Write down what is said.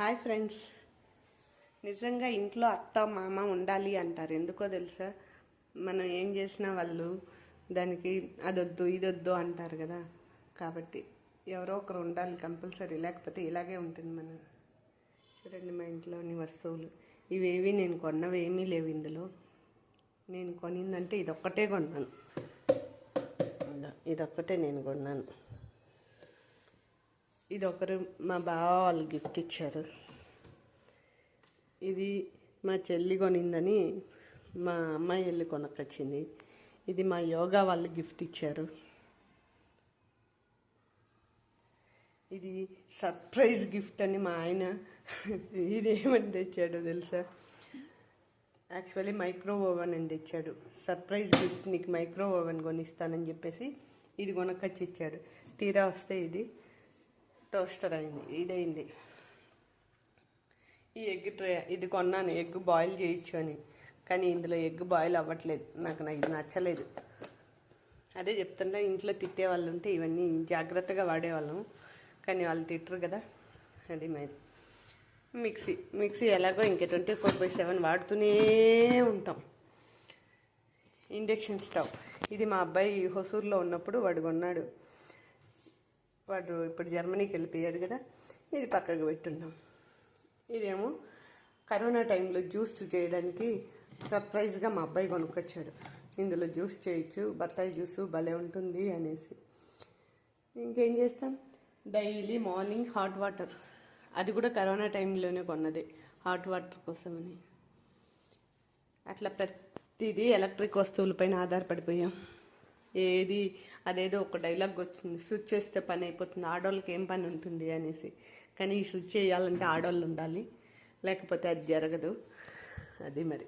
Hi friends. నిజంగా ఇంట్లో అత్త మామ ఉండాలి అంటారు. ఎందుకో తెలుసా? మనం ఏం చేసినా వాళ్ళు దానికి అదొద్దు ఇదొద్దు అంటారు కదా. కాబట్టి ఎవరో ఒకరు ఉండాలి కంపల్సరీ, లేకపోతే ఇలాగే ఉంటుంది మన. చూడండి మా ఇంట్లోని వస్తువులు ఇవేవి నేను కొన్నవి ఏమీ లేవు ఇందులో. నేను కొనిందంటే ఇదొక్కటే కొన్నాను, ఇదొక్కటే నేను కొన్నాను. ఇది ఒకరు మా బావ వాళ్ళు గిఫ్ట్ ఇచ్చారు. ఇది మా చెల్లి కొనిందని మా అమ్మాయి వెళ్ళి కొనకొచ్చింది. ఇది మా యోగా వాళ్ళు గిఫ్ట్ ఇచ్చారు. ఇది సర్ప్రైజ్ గిఫ్ట్ అని మా ఆయన ఇదేమని తెచ్చాడో తెలుసా? యాక్చువల్లీ మైక్రో ఓవెన్ అని తెచ్చాడు. సర్ప్రైజ్ గిఫ్ట్, నీకు మైక్రో ఓవెన్ కొనిస్తానని చెప్పేసి ఇది కొనకొచ్చి ఇచ్చాడు. తీరా వస్తే ఇది టోస్టర్ అయింది, ఇదైంది. ఈ ఎగ్ ట్రే ఇది కొన్నాను, ఎగ్ బాయిల్ చేయొచ్చు అని. కానీ ఇందులో ఎగ్ బాయిల్ అవ్వట్లేదు. నాకు ఇది నచ్చలేదు. అదే చెప్తున్నా, ఇంట్లో తిట్టే వాళ్ళు ఉంటే ఇవన్నీ జాగ్రత్తగా వాడేవాళ్ళం. కానీ వాళ్ళు తిట్టరు కదా. అది మరి మిక్సీ ఎలాగో ఇంక 24/7 వాడుతూనే ఉంటాం. ఇండక్షన్ స్టవ్ ఇది మా అబ్బాయి హొసూరులో ఉన్నప్పుడు వాడు కొన్నాడు. వాడు ఇప్పుడు జర్మనీకి వెళ్ళిపోయాడు కదా. ఇది పక్కకు పెట్టున్నాం. ఇదేమో కరోనా టైంలో జ్యూస్ చేయడానికి సర్ప్రైజ్గా మా అబ్బాయి కొనుక్కొచ్చాడు. ఇందులో జ్యూస్ చేయొచ్చు, బత్తాయి జ్యూసు భలే ఉంటుంది అనేసి. ఇంకేం చేస్తాం, డైలీ మార్నింగ్ హాట్ వాటర్, అది కూడా కరోనా టైంలోనే కొన్నది, హాట్ వాటర్ కోసమని. అట్లా ప్రతిదీ ఎలక్ట్రిక్ వస్తువులపైన ఆధారపడిపోయాం. ఏది అదేదో ఒక డైలాగ్ వచ్చింది, స్విచ్ చేస్తే పని అయిపోతుంది, ఆడవాళ్ళకి ఏం పని ఉంటుంది అనేసి. కానీ ఈ స్విచ్ చేయాలంటే ఆడవాళ్ళు ఉండాలి, లేకపోతే అది జరగదు. అది మరి.